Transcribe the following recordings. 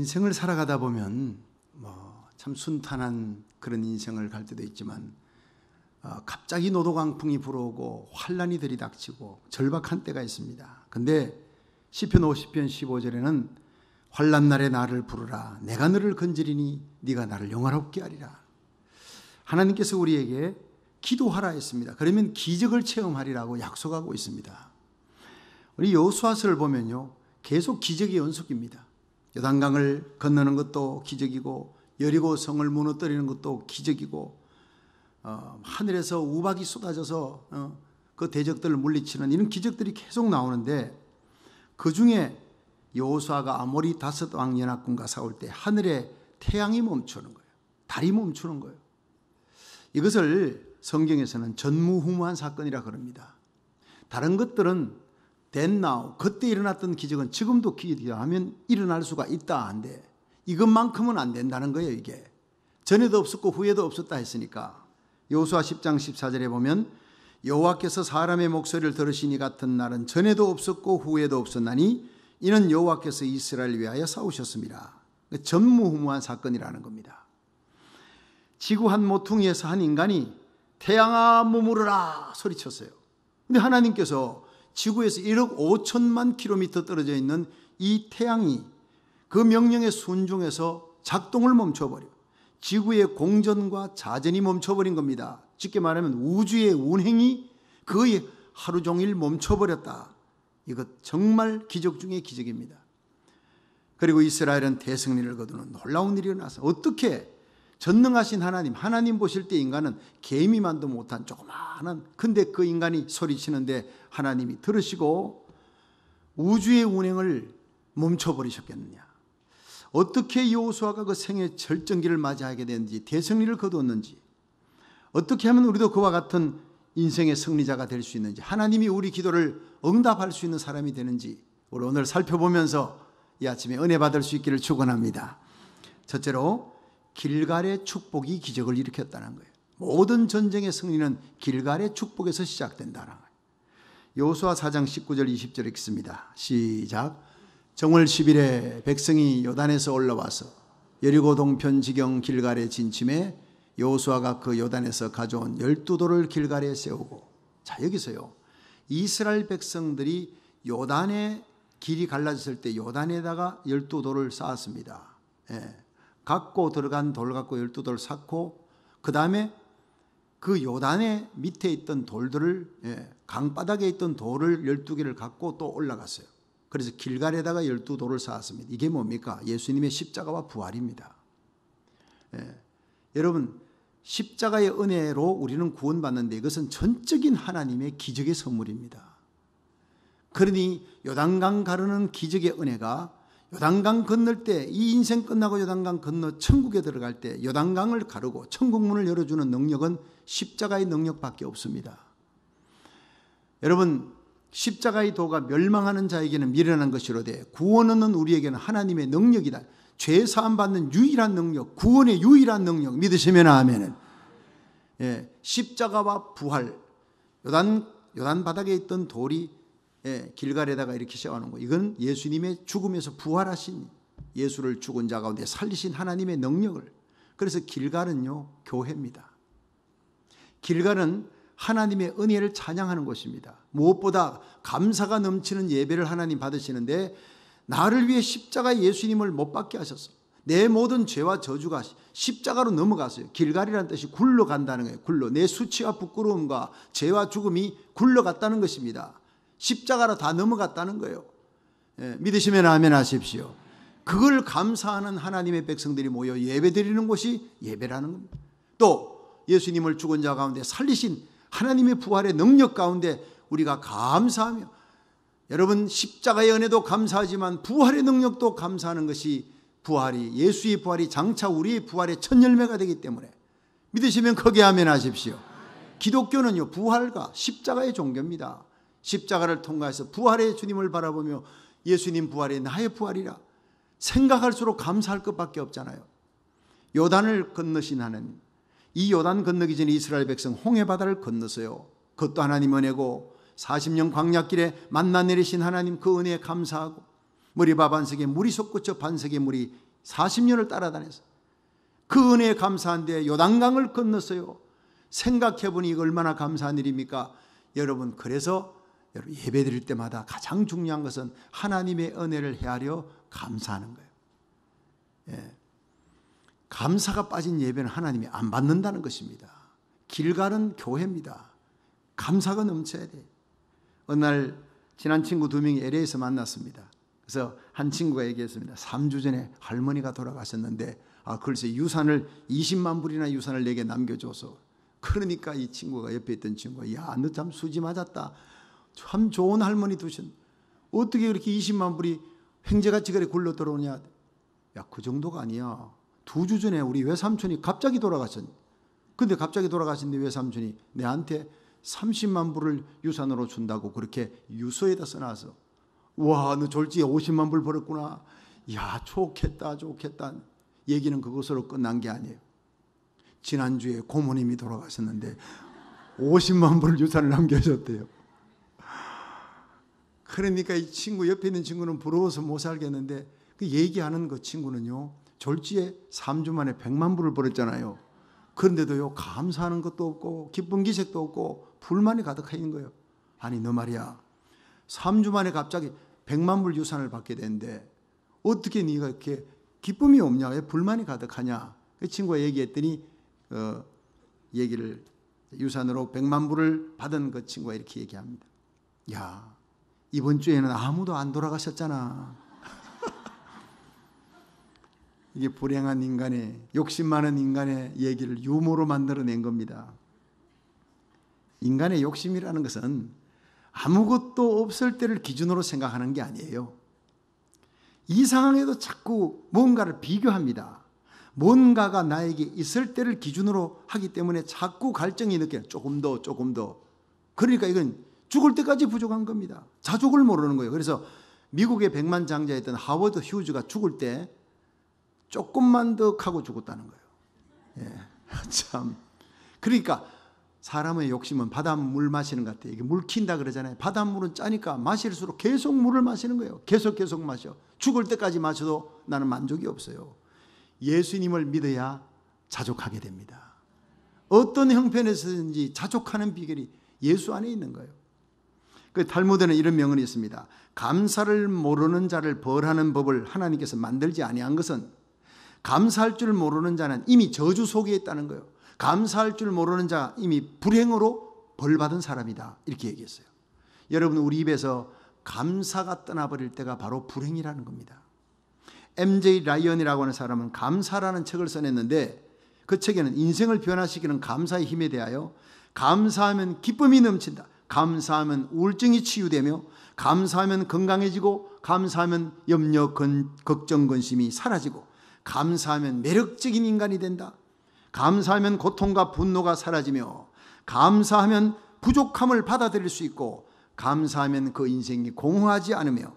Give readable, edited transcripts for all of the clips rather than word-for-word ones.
인생을 살아가다 보면 참 순탄한 그런 인생을 갈 때도 있지만 갑자기 노도강풍이 불어오고 환란이 들이닥치고 절박한 때가 있습니다. 근데 시편 50편 15절에는 환란 날에 나를 부르라 내가 너를 건지리니 네가 나를 영화롭게 하리라. 하나님께서 우리에게 기도하라 했습니다. 그러면 기적을 체험하리라고 약속하고 있습니다. 우리 여호수아서를 보면요 계속 기적의 연속입니다. 요단강을 건너는 것도 기적이고 여리고 성을 무너뜨리는 것도 기적이고 하늘에서 우박이 쏟아져서 그 대적들을 물리치는 이런 기적들이 계속 나오는데 그 중에 여호수아가 아모리 다섯 왕 연합군과 싸울 때 하늘에 태양이 멈추는 거예요. 달이 멈추는 거예요. 이것을 성경에서는 전무후무한 사건이라 그럽니다. 다른 것들은 then now 그때 일어났던 기적은 지금도 기도하면 일어날 수가 있다 안 돼. 이것만큼은 안 된다는 거예요. 이게 전에도 없었고 후에도 없었다 했으니까. 여호수아 10장 14절에 보면 여호와께서 사람의 목소리를 들으시니 같은 날은 전에도 없었고 후에도 없었나니 이는 여호와께서 이스라엘을 위하여 싸우셨습니다. 전무후무한 사건이라는 겁니다. 지구 한 모퉁이에서 한 인간이 태양아 머무르라 소리쳤어요. 근데 하나님께서 지구에서 1억 5천만 킬로미터 떨어져 있는 이 태양이 그 명령에 순종해서 작동을 멈춰버려 지구의 공전과 자전이 멈춰버린 겁니다. 쉽게 말하면 우주의 운행이 거의 하루 종일 멈춰버렸다. 이것 정말 기적 중의 기적입니다. 그리고 이스라엘은 대승리를 거두는 놀라운 일이 일어나서 어떻게 전능하신 하나님 보실 때 인간은 개미만도 못한 조그마한 근데 그 인간이 소리치는데 하나님이 들으시고 우주의 운행을 멈춰버리셨겠느냐. 어떻게 여호수아가 그 생의 절정기를 맞이하게 됐는지 대승리를 거두었는지 어떻게 하면 우리도 그와 같은 인생의 승리자가 될 수 있는지 하나님이 우리 기도를 응답할 수 있는 사람이 되는지 우리 오늘 살펴보면서 이 아침에 은혜 받을 수 있기를 축원합니다. 첫째로 길갈의 축복이 기적을 일으켰다는 거예요. 모든 전쟁의 승리는 길갈의 축복에서 시작된다는 거예요. 여호수아 4장 19절 20절 읽습니다. 시작. 정월 10일에 백성이 요단에서 올라와서 여리고 동편 지경 길갈에 진침해 여호수아가 그 요단에서 가져온 12돌을 길갈에 세우고. 자, 여기서요 이스라엘 백성들이 요단의 길이 갈라졌을 때 요단에다가 12돌을 쌓았습니다. 갖고 들어간 돌 갖고 12돌을 쌓고 그 다음에 그 요단의 밑에 있던 돌들을 강바닥에 있던 돌을 12개를 갖고 또 올라갔어요. 그래서 길갈에다가 12돌을 쌓았습니다. 이게 뭡니까? 예수님의 십자가와 부활입니다. 여러분 십자가의 은혜로 우리는 구원받는데 이것은 전적인 하나님의 기적의 선물입니다. 그러니 요단강 가르는 기적의 은혜가 요단강 건널 때 이 인생 끝나고 요단강 건너 천국에 들어갈 때 요단강을 가르고 천국문을 열어주는 능력은 십자가의 능력밖에 없습니다. 여러분 십자가의 도가 멸망하는 자에게는 미련한 것이로되 구원은 우리에게는 하나님의 능력이다. 죄 사함 받는 유일한 능력, 구원의 유일한 능력 믿으시면 아멘은. 십자가와 부활, 요단 바닥에 있던 돌이 길갈에다가 이렇게 세워놓은 거. 이건 예수님의 죽음에서 부활하신 예수를 죽은 자 가운데 살리신 하나님의 능력을. 그래서 길갈은요 교회입니다. 길갈은 하나님의 은혜를 찬양하는 곳입니다. 무엇보다 감사가 넘치는 예배를 하나님 받으시는데 나를 위해 십자가 예수님을 못 박게 하셨어. 내 모든 죄와 저주가 십자가로 넘어갔어요. 길갈이라는 뜻이 굴러간다는 거예요. 굴러. 내 수치와 부끄러움과 죄와 죽음이 굴러갔다는 것입니다. 십자가로 다 넘어갔다는 거예요. 믿으시면 아멘 하십시오. 그걸 감사하는 하나님의 백성들이 모여 예배드리는 곳이 예배라는 겁니다. 또 예수님을 죽은 자 가운데 살리신 하나님의 부활의 능력 가운데 우리가 감사하며, 여러분 십자가의 은혜도 감사하지만 부활의 능력도 감사하는 것이 부활이, 예수의 부활이 장차 우리의 부활의 첫 열매가 되기 때문에 믿으시면 크게 아멘 하십시오. 기독교는요 부활과 십자가의 종교입니다. 십자가를 통과해서 부활의 주님을 바라보며 예수님 부활이 나의 부활이라 생각할수록 감사할 것밖에 없잖아요. 요단을 건너신 하나님, 이 요단 건너기 전에 이스라엘 백성 홍해바다를 건너서요, 그것도 하나님 은혜고 40년 광야길에 만나 내리신 하나님 그 은혜에 감사하고 머리바 반석에 물이 솟구쳐 반석에 물이 40년을 따라다녔어요. 그 은혜에 감사한데 요단강을 건넜어요. 생각해보니 이거 얼마나 감사한 일입니까? 여러분, 그래서 예배 드릴 때마다 가장 중요한 것은 하나님의 은혜를 헤아려 감사하는 거예요. 예. 감사가 빠진 예배는 하나님이 안 받는다는 것입니다. 길갈은 교회입니다. 감사가 넘쳐야 돼. 어느 날 친한 친구 2명이 LA에서 만났습니다. 그래서 한 친구가 얘기했습니다. 3주 전에 할머니가 돌아가셨는데 글쎄 유산을 20만 불이나 유산을 내게 남겨줘서. 그러니까 이 친구가 옆에 있던 친구가 야, 너 참 수지 맞았다. 참 좋은 할머니 두신. 어떻게 그렇게 20만 불이 횡재같이 그래 굴러 들어오냐. 야, 그 정도가 아니야. 2주 전에 우리 외삼촌이 갑자기 돌아가셨니. 근데 갑자기 돌아가신데 외삼촌이 내한테 30만 불을 유산으로 준다고 그렇게 유서에다 써놔서 와, 너 졸지에 50만 불 벌었구나. 야, 좋겠다 좋겠다. 얘기는 그것으로 끝난 게 아니에요. 지난주에 고모님이 돌아가셨는데 50만 불 유산을 남겨줬대요. 그러니까 이 친구 옆에 있는 친구는 부러워서 못 살겠는데 그 얘기하는 그 친구는요, 졸지에 3주 만에 100만 불을 벌었잖아요. 그런데도요, 감사하는 것도 없고 기쁜 기색도 없고 불만이 가득해 있는 거예요. 아니, 너 말이야, 3주 만에 갑자기 100만 불 유산을 받게 되는데 어떻게 네가 이렇게 기쁨이 없냐, 왜 불만이 가득하냐. 그 친구가 얘기했더니 얘기를 유산으로 100만 불을 받은 그 친구가 이렇게 얘기합니다. 야, 이번 주에는 아무도 안 돌아가셨잖아. 이게 불행한 인간의, 욕심 많은 인간의 얘기를 유머로 만들어낸 겁니다. 인간의 욕심이라는 것은 아무것도 없을 때를 기준으로 생각하는 게 아니에요. 이 상황에도 자꾸 뭔가를 비교합니다. 뭔가가 나에게 있을 때를 기준으로 하기 때문에 자꾸 갈증이 느껴요. 조금 더, 조금 더. 그러니까 이건 죽을 때까지 부족한 겁니다. 자족을 모르는 거예요. 그래서 미국의 백만장자였던 하워드 휴즈가 죽을 때 조금만 더 하고 죽었다는 거예요. 예, 참. 그러니까 사람의 욕심은 바닷물 마시는 것 같아요. 이게 물 킨다 그러잖아요. 바닷물은 짜니까 마실수록 계속 물을 마시는 거예요. 계속 마셔. 죽을 때까지 마셔도 나는 만족이 없어요. 예수님을 믿어야 자족하게 됩니다. 어떤 형편에서든지 자족하는 비결이 예수 안에 있는 거예요. 그 탈무드는 이런 명언이 있습니다. 감사를 모르는 자를 벌하는 법을 하나님께서 만들지 아니한 것은 감사할 줄 모르는 자는 이미 저주 속에 있다는 거예요. 감사할 줄 모르는 자 이미 불행으로 벌받은 사람이다. 이렇게 얘기했어요. 여러분, 우리 입에서 감사가 떠나버릴 때가 바로 불행이라는 겁니다. MJ 라이언이라고 하는 사람은 감사라는 책을 써냈는데 그 책에는 인생을 변화시키는 감사의 힘에 대하여 감사하면 기쁨이 넘친다. 감사하면 우울증이 치유되며 감사하면 건강해지고 감사하면 염려, 걱정, 근심이 사라지고 감사하면 매력적인 인간이 된다. 감사하면 고통과 분노가 사라지며 감사하면 부족함을 받아들일 수 있고 감사하면 그 인생이 공허하지 않으며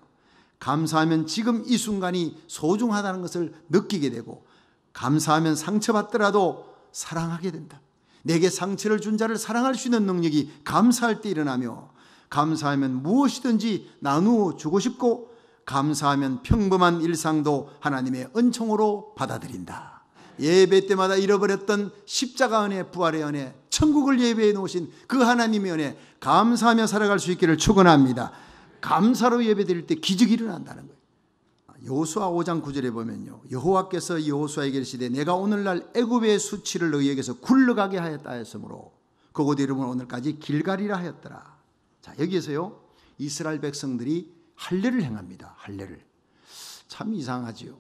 감사하면 지금 이 순간이 소중하다는 것을 느끼게 되고 감사하면 상처받더라도 사랑하게 된다. 내게 상처를 준 자를 사랑할 수 있는 능력이 감사할 때 일어나며 감사하면 무엇이든지 나누어 주고 싶고 감사하면 평범한 일상도 하나님의 은총으로 받아들인다. 예배 때마다 잃어버렸던 십자가 은혜, 부활의 은혜, 천국을 예배해 놓으신 그 하나님의 은혜 감사하며 살아갈 수 있기를 축원합니다. 감사로 예배드릴 때 기적이 일어난다는 거예요. 여호수아 5장 9절에 보면요, 여호와께서 여호수아에게 이르시되 내가 오늘날 애굽의 수치를 너희에게서 굴러가게 하였다 했으므로 그곳 이름은 오늘까지 길갈이라 하였더라. 자, 여기에서요 이스라엘 백성들이 할례를 행합니다. 할례를. 참 이상하지요.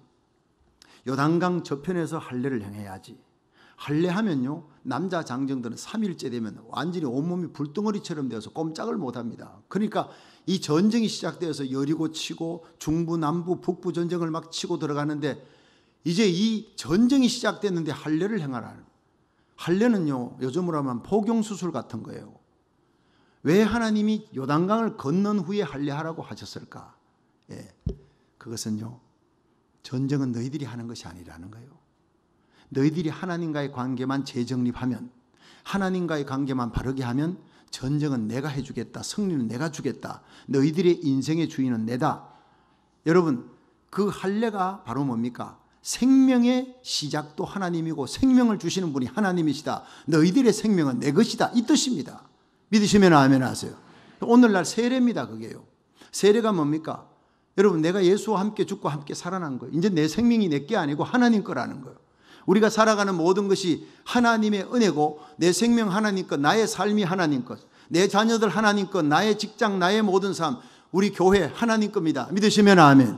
요단강 저편에서 할례를 행해야지. 할례하면요 남자 장정들은 3일째 되면 완전히 온몸이 불덩어리처럼 되어서 꼼짝을 못합니다. 그러니까 이 전쟁이 시작되어서 여리고 치고 중부 남부 북부 전쟁을 막 치고 들어가는데 이제 이 전쟁이 시작됐는데 할례를 행하라는. 할례는요 요즘으로 하면 포경수술 같은 거예요. 왜 하나님이 요단강을 건넌 후에 할례하라고 하셨을까? 예, 그것은요 전쟁은 너희들이 하는 것이 아니라는 거예요. 너희들이 하나님과의 관계만 재정립하면, 하나님과의 관계만 바르게 하면 전쟁은 내가 해주겠다. 승리는 내가 주겠다. 너희들의 인생의 주인은 내다. 여러분, 그 할례가 바로 뭡니까? 생명의 시작도 하나님이고 생명을 주시는 분이 하나님이시다. 너희들의 생명은 내 것이다. 이 뜻입니다. 믿으시면 아멘 하세요. 오늘날 세례입니다. 그게요. 세례가 뭡니까? 여러분, 내가 예수와 함께 죽고 함께 살아난 거예요. 이제 내 생명이 내 게 아니고 하나님 거라는 거예요. 우리가 살아가는 모든 것이 하나님의 은혜고 내 생명 하나님 것, 나의 삶이 하나님 것, 내 자녀들 하나님 것, 나의 직장, 나의 모든 삶, 우리 교회 하나님 겁니다. 믿으시면 아멘.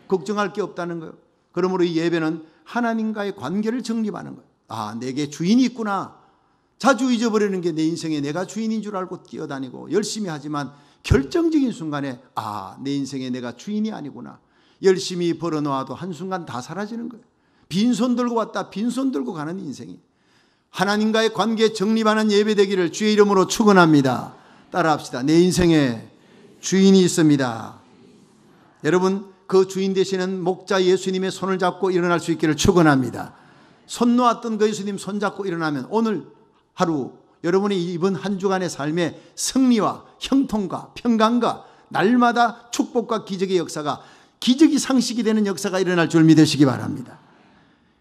걱정할 게 없다는 거예요. 그러므로 이 예배는 하나님과의 관계를 정립하는 거예요. 아, 내게 주인이 있구나. 자주 잊어버리는 게 내 인생에 내가 주인인 줄 알고 뛰어다니고 열심히 하지만 결정적인 순간에 아, 내 인생에 내가 주인이 아니구나. 열심히 벌어놓아도 한순간 다 사라지는 거예요. 빈손 들고 왔다 빈손 들고 가는 인생이. 하나님과의 관계 정립하는 예배 되기를 주의 이름으로 축원합니다. 따라합시다. 내 인생에 주인이 있습니다. 여러분, 그 주인 되시는 목자 예수님의 손을 잡고 일어날 수 있기를 축원합니다. 손 놓았던 그 예수님 손 잡고 일어나면 오늘 하루 여러분이 이번 한 주간의 삶의 승리와 형통과 평강과 날마다 축복과 기적의 역사가, 기적이 상식이 되는 역사가 일어날 줄 믿으시기 바랍니다.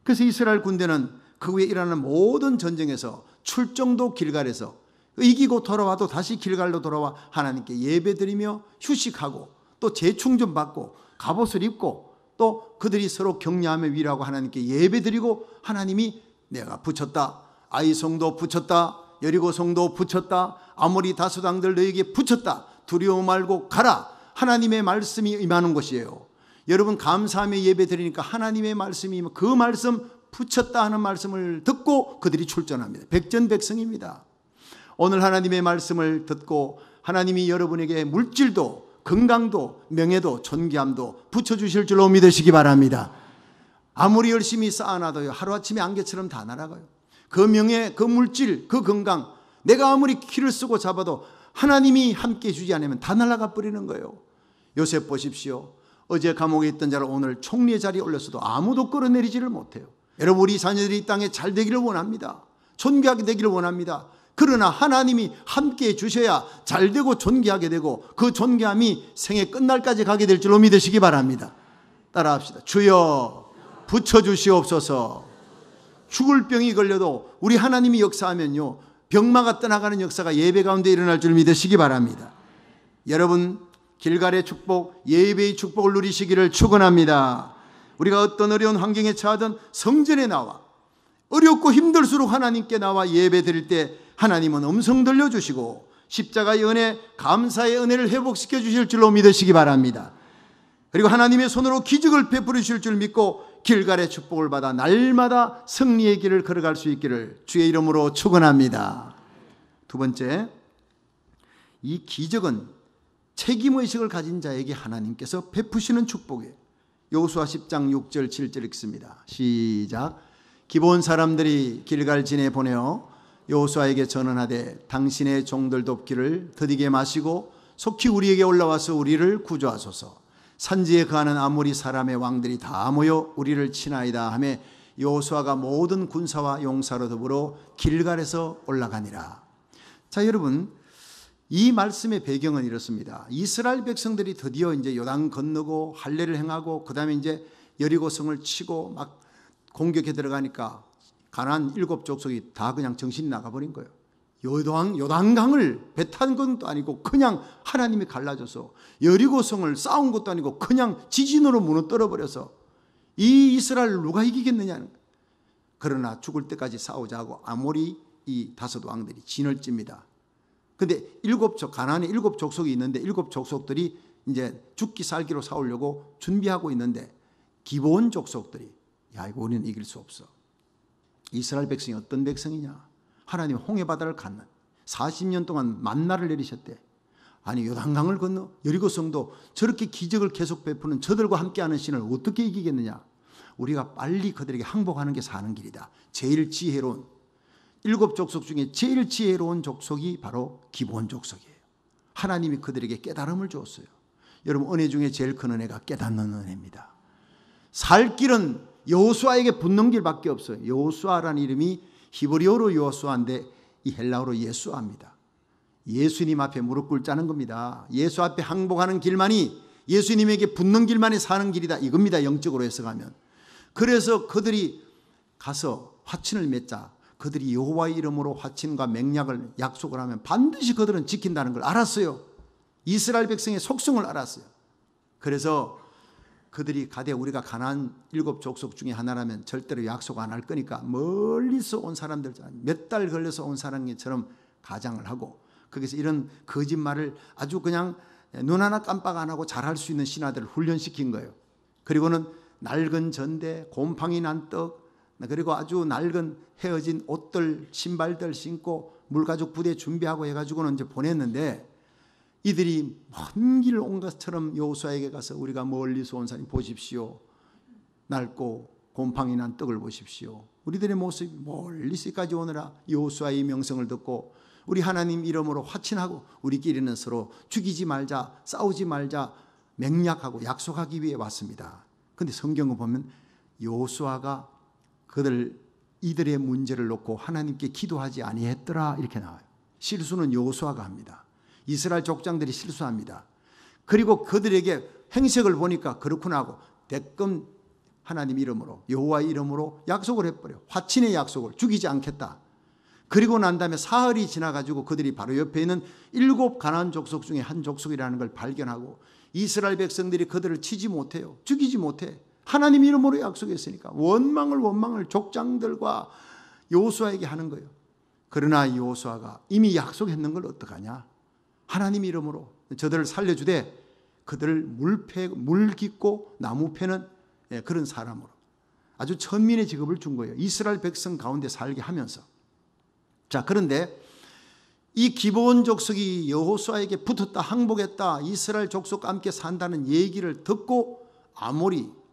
그래서 이스라엘 군대는 그 후에 일어나는 모든 전쟁에서 출정도 길갈에서 이기고 돌아와도 다시 길갈로 돌아와 하나님께 예배드리며 휴식하고 또 재충전 받고 갑옷을 입고 또 그들이 서로 격려하며 위로하고 하나님께 예배드리고, 하나님이 내가 붙였다, 아이성도 붙였다, 여리고성도 붙였다, 아모리 다수당들 너에게 붙였다, 두려워 말고 가라. 하나님의 말씀이 임하는 것이에요. 여러분, 감사하며 예배드리니까 하나님의 말씀이, 그 말씀 붙였다 하는 말씀을 듣고 그들이 출전합니다. 백전백승입니다. 오늘 하나님의 말씀을 듣고 하나님이 여러분에게 물질도 건강도 명예도 존귀함도 붙여주실 줄로 믿으시기 바랍니다. 아무리 열심히 쌓아놔도요, 하루아침에 안개처럼 다 날아가요. 그 명예, 그 물질, 그 건강, 내가 아무리 키를 쓰고 잡아도 하나님이 함께 해주지 않으면 다 날아가 버리는 거예요. 요셉 보십시오. 어제 감옥에 있던 자를 오늘 총리의 자리에 올렸어도 아무도 끌어내리지를 못해요. 여러분, 우리 자녀들이 이 땅에 잘 되기를 원합니다. 존귀하게 되기를 원합니다. 그러나 하나님이 함께해 주셔야 잘 되고 존귀하게 되고 그 존귀함이 생애 끝날까지 가게 될 줄로 믿으시기 바랍니다. 따라합시다. 주여 붙여주시옵소서. 죽을 병이 걸려도 우리 하나님이 역사하면요, 병마가 떠나가는 역사가 예배 가운데 일어날 줄 믿으시기 바랍니다. 여러분, 길갈의 축복, 예배의 축복을 누리시기를 축원합니다. 우리가 어떤 어려운 환경에 처하든 성전에 나와 어렵고 힘들수록 하나님께 나와 예배 드릴 때 하나님은 음성 들려주시고 십자가의 은혜, 감사의 은혜를 회복시켜 주실 줄로 믿으시기 바랍니다. 그리고 하나님의 손으로 기적을 베풀어 주실 줄 믿고 길갈의 축복을 받아 날마다 승리의 길을 걸어갈 수 있기를 주의 이름으로 축원합니다. 두 번째, 이 기적은 책임의식을 가진 자에게 하나님께서 베푸시는 축복이에요. 여호수아 10장 6절 7절 읽습니다. 시작. 기브온 사람들이 길갈진에 보내어 여호수아에게 전언하되 당신의 종들 돕기를 더디게 마시고 속히 우리에게 올라와서 우리를 구조하소서. 산지에 거하는 아모리 사람의 왕들이 다 모여 우리를 치나이다 하며 여호수아가 모든 군사와 용사로 더불어 길갈에서 올라가니라. 자, 여러분, 이 말씀의 배경은 이렇습니다. 이스라엘 백성들이 드디어 이제 요단 건너고 할례를 행하고 그다음에 이제 여리고성을 치고 막 공격해 들어가니까 가나안 7족속이 다 그냥 정신이 나가버린 거예요. 요단강을 배 탄 것도 아니고 그냥 하나님이 갈라져서, 여리고성을 싸운 것도 아니고 그냥 지진으로 무너뜨려 버려서 이 이스라엘을 누가 이기겠느냐는 거예요. 그러나 죽을 때까지 싸우자고 아모리 이 다섯 왕들이 진을 찝니다. 근데 가나안에 7족속이 있는데 7족속들이 이제 죽기 살기로 싸우려고 준비하고 있는데 기브온 족속들이 야, 이거 우리는 이길 수 없어. 이스라엘 백성이 어떤 백성이냐? 하나님 홍해 바다를 갔는 40년 동안 만나를 내리셨대. 아니, 요단강을 건너 여리고성도 저렇게 기적을 계속 베푸는 저들과 함께하는 신을 어떻게 이기겠느냐? 우리가 빨리 그들에게 항복하는 게 사는 길이다. 제일 지혜로운 7족속 중에 제일 지혜로운 족속이 바로 기브온 족속이에요. 하나님이 그들에게 깨달음을 주었어요. 여러분, 은혜 중에 제일 큰 은혜가 깨닫는 은혜입니다. 살 길은 여호수아에게 붙는 길밖에 없어요. 여호수아라는 이름이 히브리어로 여호수아인데 이 헬라어로 예수아입니다. 예수님 앞에 무릎 꿇자는 겁니다. 예수 앞에 항복하는 길만이, 예수님에게 붙는 길만이 사는 길이다, 이겁니다. 영적으로 해석하면. 그래서 그들이 가서 화친을 맺자. 그들이 여호와의 이름으로 화친과 맹약을 약속을 하면 반드시 그들은 지킨다는 걸 알았어요. 이스라엘 백성의 속성을 알았어요. 그래서 그들이 가되 우리가 가나안 7족속 중에 하나라면 절대로 약속 안 할 거니까 멀리서 온 사람들, 몇 달 걸려서 온 사람처럼 가장을 하고, 거기서 이런 거짓말을 아주 그냥 눈 하나 깜빡 안 하고 잘할 수 있는 신하들을 훈련시킨 거예요. 그리고는 낡은 전대, 곰팡이 난 떡, 그리고 아주 낡은 헤어진 옷들, 신발들 신고 물가죽 부대 준비하고 해가지고는 이제 보냈는데, 이들이 먼 길 온 것처럼 여호수아에게 가서 우리가 멀리서 온 사람이 보십시오. 낡고 곰팡이 난 떡을 보십시오. 우리들의 모습이 멀리서까지 오느라 여호수아의 명성을 듣고 우리 하나님 이름으로 화친하고 우리끼리는 서로 죽이지 말자, 싸우지 말자 맹약하고 약속하기 위해 왔습니다. 그런데 성경을 보면 여호수아가 이들의 문제를 놓고 하나님께 기도하지 아니했더라 이렇게 나와요. 실수는 여호수아가 합니다. 이스라엘 족장들이 실수합니다. 그리고 그들에게 행색을 보니까 그렇구나 하고 대뜸 하나님 이름으로, 여호와의 이름으로 약속을 해버려. 화친의 약속을, 죽이지 않겠다. 그리고 난 다음에 사흘이 지나가지고 그들이 바로 옆에 있는 7 가나안 족속 중에 한 족속이라는 걸 발견하고, 이스라엘 백성들이 그들을 치지 못해요. 죽이지 못해. 하나님 이름으로 약속했으니까 원망을 족장들과 여호수아에게 하는 거예요. 그러나 여호수아가 이미 약속했는 걸 어떡하냐. 하나님 이름으로 저들을 살려주되 그들을 물 깃고 나무 패는 그런 사람으로 아주 천민의 직업을 준 거예요. 이스라엘 백성 가운데 살게 하면서. 자, 그런데 이 기브온 족속이 여호수아에게 붙었다, 항복했다, 이스라엘 족속과 함께 산다는 얘기를 듣고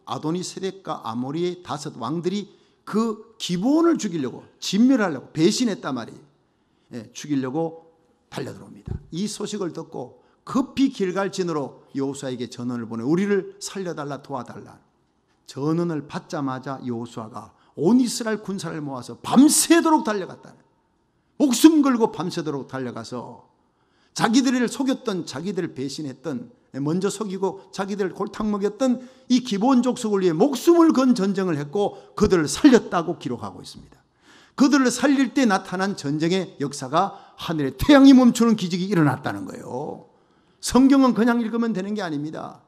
아도니세덱과 아모리의 5 왕들이 그 기브온을 죽이려고, 진멸하려고 배신했단 말이에요. 죽이려고 달려들어옵니다. 이 소식을 듣고 급히 길갈진으로 여호수아에게 전원을 보내 우리를 살려달라, 도와달라. 전원을 받자마자 여호수아가 온 이스라엘 군사를 모아서 밤새도록 달려갔다. 목숨 걸고 밤새도록 달려가서 자기들을 속였던, 자기들을 배신했던, 먼저 속이고 자기들을 골탕 먹였던 이 기브온 족속을 위해 목숨을 건 전쟁을 했고 그들을 살렸다고 기록하고 있습니다. 그들을 살릴 때 나타난 전쟁의 역사가 하늘에 태양이 멈추는 기적이 일어났다는 거예요. 성경은 그냥 읽으면 되는 게 아닙니다.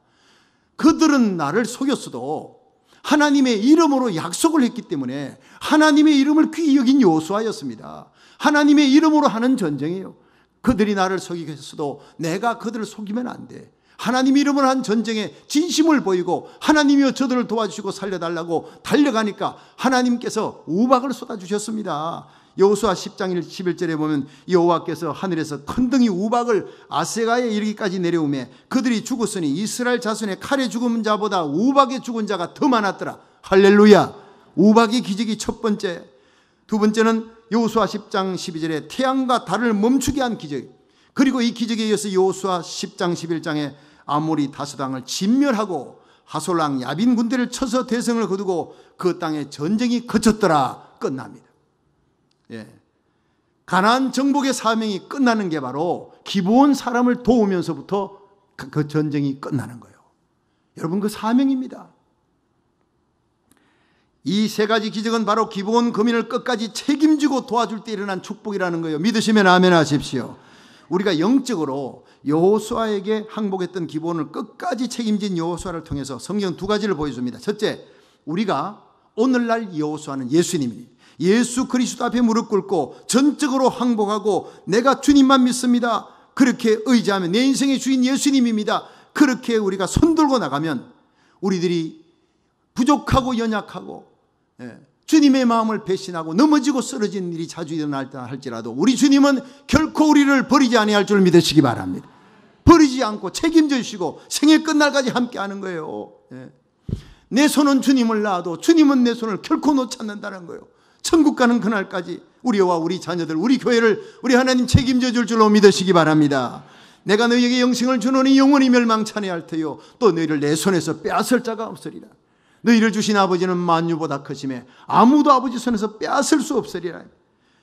그들은 나를 속였어도 하나님의 이름으로 약속을 했기 때문에 하나님의 이름을 귀히 여긴 여호수아였습니다. 하나님의 이름으로 하는 전쟁이에요. 그들이 나를 속이겠어도 내가 그들을 속이면 안 돼. 하나님 이름으로 한 전쟁에 진심을 보이고 하나님이여 저들을 도와주시고 살려달라고 달려가니까 하나님께서 우박을 쏟아주셨습니다. 여호수아 10장 11절에 보면 여호와께서 하늘에서 큰 등이 우박을 아세가에 이르기까지 내려오매 그들이 죽었으니 이스라엘 자손의 칼에 죽은 자보다 우박에 죽은 자가 더 많았더라. 할렐루야. 우박의 기적이 첫 번째. 두 번째는 여호수아 10장 12절에 태양과 달을 멈추게 한 기적. 그리고 이 기적에 이어서 여호수아 10장 11장에 아모리 5 왕을 진멸하고 하솔랑 야빈 군대를 쳐서 대성을 거두고 그 땅에 전쟁이 그쳤더라. 끝납니다. 가나안 정복의 사명이 끝나는 게 바로 기브온 사람을 도우면서부터 그 전쟁이 끝나는 거예요. 여러분, 그 사명입니다. 이 3가지 기적은 바로 기브온 거민을 끝까지 책임지고 도와줄 때 일어난 축복이라는 거예요. 믿으시면 아멘 하십시오. 우리가 영적으로 여호수아에게 항복했던 기브온을 끝까지 책임진 여호수아를 통해서 성경 2가지를 보여줍니다. 첫째, 우리가 오늘날 여호수아는 예수님입니다. 예수 그리스도 앞에 무릎 꿇고 전적으로 항복하고 내가 주님만 믿습니다. 그렇게 의지하면 내 인생의 주인 예수님입니다. 그렇게 우리가 손들고 나가면 우리들이 부족하고 연약하고 주님의 마음을 배신하고 넘어지고 쓰러진 일이 자주 일어날다 할지라도 우리 주님은 결코 우리를 버리지 아니할 줄 믿으시기 바랍니다. 버리지 않고 책임져 주시고 생애 끝날까지 함께하는 거예요. 내 손은 주님을 놔도 주님은 내 손을 결코 놓지 않는다는 거예요. 천국 가는 그날까지 우리와 우리 자녀들, 우리 교회를 우리 하나님 책임져 줄 줄로 믿으시기 바랍니다. 내가 너희에게 영생을 주노니 영원히 멸망치 아니할 터요 또 너희를 내 손에서 빼앗을 자가 없으리라. 너희를 주신 아버지는 만유보다 크심에 아무도 아버지 손에서 빼앗을 수 없으리라.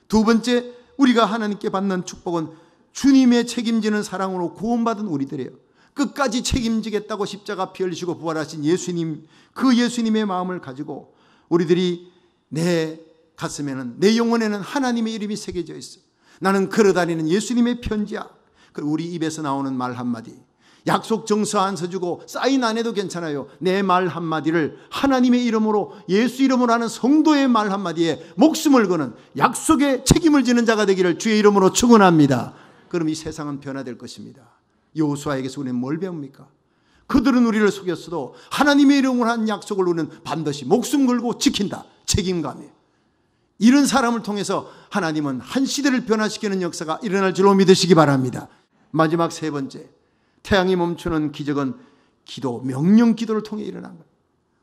두 번째, 우리가 하나님께 받는 축복은 주님의 책임지는 사랑으로 구원받은 우리들이에요. 끝까지 책임지겠다고 십자가 피 흘리시고 부활하신 예수님, 그 예수님의 마음을 가지고 우리들이 내 가슴에는, 내 영혼에는 하나님의 이름이 새겨져 있어. 나는 걸어다니는 예수님의 편지야. 우리 입에서 나오는 말 한마디, 약속 정서 안 써주고 사인 안 해도 괜찮아요. 내 말 한마디를 하나님의 이름으로, 예수 이름으로 하는 성도의 말 한마디에 목숨을 거는 약속의 책임을 지는 자가 되기를 주의 이름으로 축원합니다. 그럼 이 세상은 변화될 것입니다. 여호수아에게서 우리는 뭘 배웁니까? 그들은 우리를 속였어도 하나님의 이름으로 한 약속을 우리는 반드시 목숨 걸고 지킨다. 책임감이에요. 이런 사람을 통해서 하나님은 한 시대를 변화시키는 역사가 일어날 줄로 믿으시기 바랍니다. 마지막 세 번째, 태양이 멈추는 기적은 기도, 명령 기도를 통해 일어난 거예요.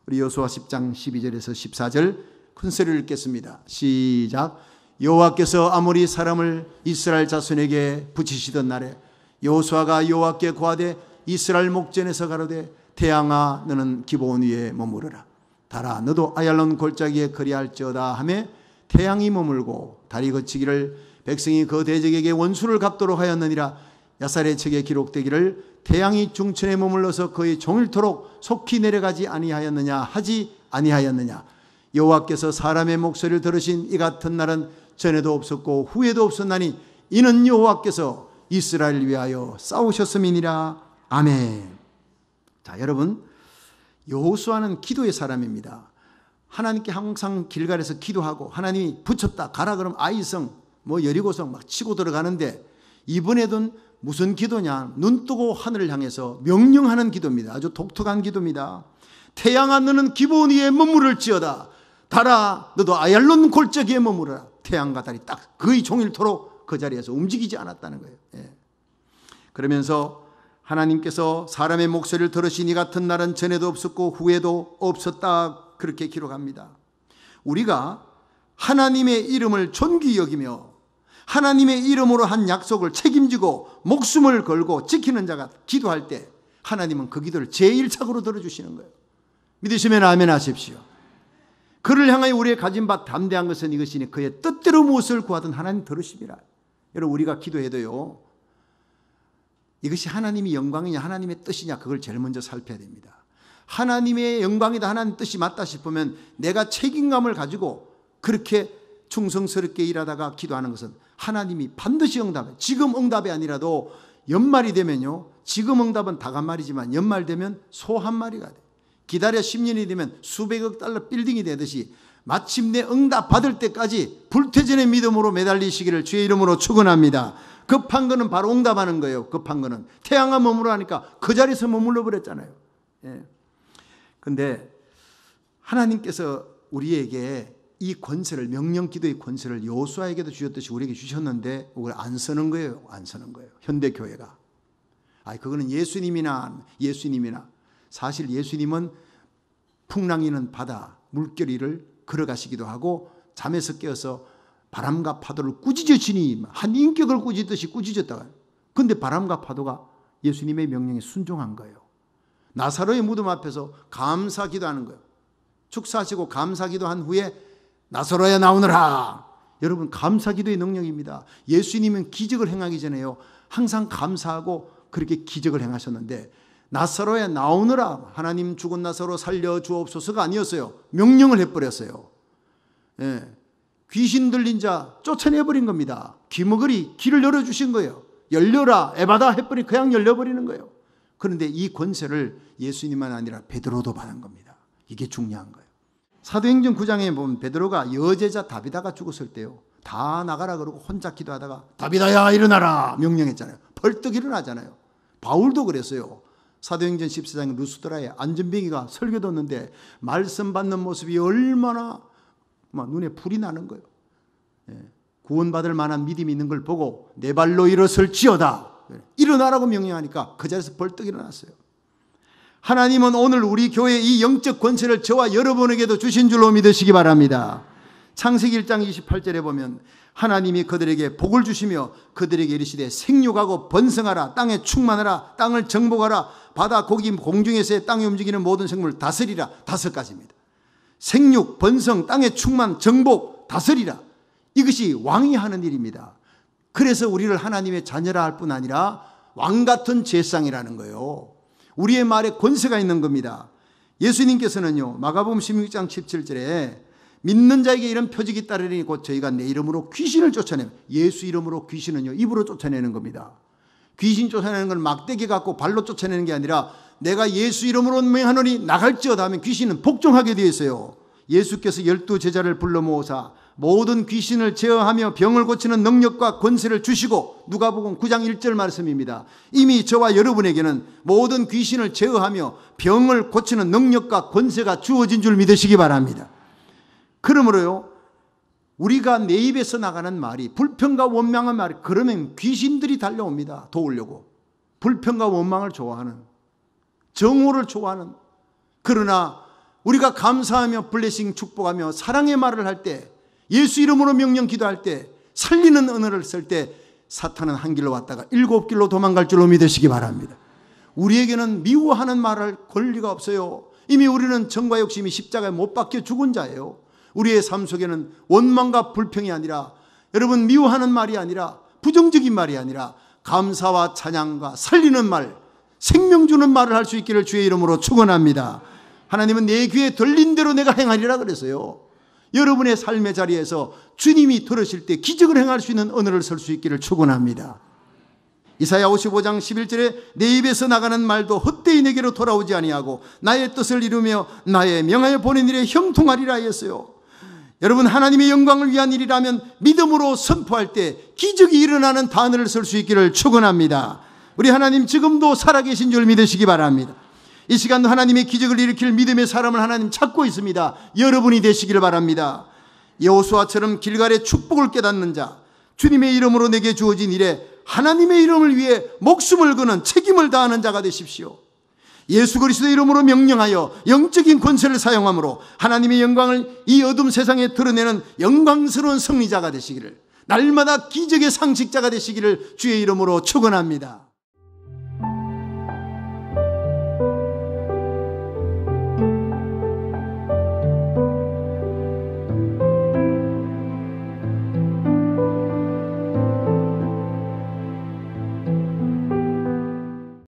우리 여호수아 10장 12절에서 14절 큰 소리를 읽겠습니다. 시작. 여호와께서 아모리 사람을 이스라엘 자손에게 붙이시던 날에 여호수아가 여호와께 고하되 이스라엘 목전에서 가로되 태양아 너는 기브온 위에 머무르라. 달아 너도 아얄론 골짜기에 거리할지어다 하매 태양이 머물고 달이 거치기를 백성이 그 대적에게 원수를 갚도록 하였느니라. 야살의 책에 기록되기를 태양이 중천에 머물러서 거의 종일토록 속히 내려가지 아니하였느냐 하지 아니하였느냐. 여호와께서 사람의 목소리를 들으신 이 같은 날은 전에도 없었고 후에도 없었나니 이는 여호와께서 이스라엘을 위하여 싸우셨음이니라. 아멘. 자, 여러분, 여호수아는 기도의 사람입니다. 하나님께 항상 길갈에서 기도하고 하나님이 붙였다 가라 그러면 아이성 여리고성 막 치고 들어가는데, 이번에도 무슨 기도냐, 눈 뜨고 하늘을 향해서 명령하는 기도입니다. 아주 독특한 기도입니다. 태양아 너는 기브온 위에 머무를지어다. 달아 너도 아얄론 골짜기에 머무르라. 태양과 달이 딱 거의 종일토록 그 자리에서 움직이지 않았다는 거예요. 예. 그러면서 하나님께서 사람의 목소리를 들으시니 같은 날은 전에도 없었고 후에도 없었다, 그렇게 기록합니다. 우리가 하나님의 이름을 존귀 여기며 하나님의 이름으로 한 약속을 책임지고 목숨을 걸고 지키는 자가 기도할 때 하나님은 그 기도를 제1착으로 들어주시는 거예요. 믿으시면 아멘 하십시오. 그를 향하여 우리의 가진 바 담대한 것은 이것이니 그의 뜻대로 무엇을 구하든 하나님 들으시리라. 여러분, 우리가 기도해도요, 이것이 하나님의 영광이냐 하나님의 뜻이냐 그걸 제일 먼저 살펴야 됩니다. 하나님의 영광이다, 하나님 뜻이 맞다 싶으면 내가 책임감을 가지고 그렇게 충성스럽게 일하다가 기도하는 것은 하나님이 반드시 응답해. 지금 응답이 아니라도 연말이 되면요, 지금 응답은 닭 한 마리지만 연말 되면 소 한 마리가 돼. 기다려 10년이 되면 수백억 달러 빌딩이 되듯이 마침내 응답 받을 때까지 불태전의 믿음으로 매달리시기를 주의 이름으로 축원합니다. 급한 거는 바로 응답하는 거예요. 급한 거는 태양아 머무르 하니까 그 자리에서 머물러 버렸잖아요. 그런데 하나님께서 우리에게 이 권세를, 명령 기도의 권세를 여호수아에게도 주셨듯이 우리에게 주셨는데 그걸 안 쓰는 거예요. 안 쓰는 거예요. 현대 교회가. 그거는 예수님이나 사실 예수님은 풍랑이는 바다 물결이를 걸어가시기도 하고 잠에서 깨어서 바람과 파도를 꾸짖으시니 한 인격을 꾸짖듯이 꾸짖었다가, 그런데 바람과 파도가 예수님의 명령에 순종한 거예요. 나사로의 무덤 앞에서 감사 기도하는 거예요. 축사하시고 감사 기도한 후에 나사로야 나오너라. 여러분, 감사 기도의 능력입니다. 예수님은 기적을 행하기 전에요, 항상 감사하고 그렇게 기적을 행하셨는데 나사로야 나오너라, 하나님 죽은 나사로 살려주옵소서가 아니었어요. 명령을 해버렸어요. 귀신 들린 자 쫓아내버린 겁니다. 귀머거리 길을 열어주신 거예요. 열려라 에바다 해버리 그냥 열려버리는 거예요. 그런데 이 권세를 예수님만 아니라 베드로도 받은 겁니다. 이게 중요한 거예요. 사도행전 9장에 보면 베드로가 여제자 다비다가 죽었을 때요, 다 나가라 그러고 혼자 기도하다가 다비다야 일어나라 명령했잖아요. 벌떡 일어나잖아요. 바울도 그랬어요. 사도행전 14장 루스드라에 안전뱅이가 설교 듣는데 말씀 받는 모습이 얼마나 막 눈에 불이 나는 거예요. 구원받을 만한 믿음이 있는 걸 보고 내 발로 일어설지어다, 일어나라고 명령하니까 그 자리에서 벌떡 일어났어요. 하나님은 오늘 우리 교회의 이 영적 권세를 저와 여러분에게도 주신 줄로 믿으시기 바랍니다. 창세기 1장 28절에 보면 하나님이 그들에게 복을 주시며 그들에게 이르시되 생육하고 번성하라, 땅에 충만하라, 땅을 정복하라, 바다 고기 공중에서의 땅에 움직이는 모든 생물을 다스리라. 5가지입니다. 생육, 번성, 땅의 충만, 정복, 다스리라. 이것이 왕이 하는 일입니다. 그래서 우리를 하나님의 자녀라 할 뿐 아니라 왕 같은 제상이라는 거예요. 우리의 말에 권세가 있는 겁니다. 예수님께서는요, 마가복음 16장 17절에 믿는 자에게 이런 표적이 따르리니 곧 저희가 내 이름으로 귀신을 쫓아내면, 예수 이름으로 귀신은요 입으로 쫓아내는 겁니다. 귀신 쫓아내는 건 막대기 갖고 발로 쫓아내는 게 아니라 내가 예수 이름으로 명하노니 나갈지어다 하면 귀신은 복종하게 되어 있어요. 예수께서 12 제자를 불러 모으사 모든 귀신을 제어하며 병을 고치는 능력과 권세를 주시고, 누가복음 9장 1절 말씀입니다. 이미 저와 여러분에게는 모든 귀신을 제어하며 병을 고치는 능력과 권세가 주어진 줄 믿으시기 바랍니다. 그러므로요, 우리가 내 입에서 나가는 말이 불평과 원망의 말이, 그러면 귀신들이 달려옵니다. 도우려고. 불평과 원망을 좋아하는, 정오를 좋아하는. 그러나 우리가 감사하며 블레싱 축복하며 사랑의 말을 할 때, 예수 이름으로 명령 기도할 때, 살리는 언어를 쓸 때 사탄은 한 길로 왔다가 7길로 도망갈 줄로 믿으시기 바랍니다. 우리에게는 미워하는 말할 권리가 없어요. 이미 우리는 정과 욕심이 십자가에 못 박혀 죽은 자예요. 우리의 삶 속에는 원망과 불평이 아니라, 여러분, 미워하는 말이 아니라, 부정적인 말이 아니라 감사와 찬양과 살리는 말, 생명 주는 말을 할 수 있기를 주의 이름으로 축원합니다. 하나님은 내 귀에 들린 대로 내가 행하리라 그랬어요. 여러분의 삶의 자리에서 주님이 들으실 때 기적을 행할 수 있는 언어를 쓸 수 있기를 축원합니다. 이사야 55장 11절에 내 입에서 나가는 말도 헛되이 내게로 돌아오지 아니하고 나의 뜻을 이루며 나의 명하여 보낸 일에 형통하리라 했어요. 여러분, 하나님의 영광을 위한 일이라면 믿음으로 선포할 때 기적이 일어나는 단어를 쓸 수 있기를 축원합니다. 우리 하나님 지금도 살아계신 줄 믿으시기 바랍니다. 이 시간도 하나님의 기적을 일으킬 믿음의 사람을 하나님 찾고 있습니다. 여러분이 되시기를 바랍니다. 여호수아처럼 길갈의 축복을 깨닫는 자, 주님의 이름으로 내게 주어진 일에 하나님의 이름을 위해 목숨을 거는 책임을 다하는 자가 되십시오. 예수 그리스도의 이름으로 명령하여 영적인 권세를 사용함으로 하나님의 영광을 이 어둠 세상에 드러내는 영광스러운 승리자가 되시기를, 날마다 기적의 상식자가 되시기를 주의 이름으로 축원합니다.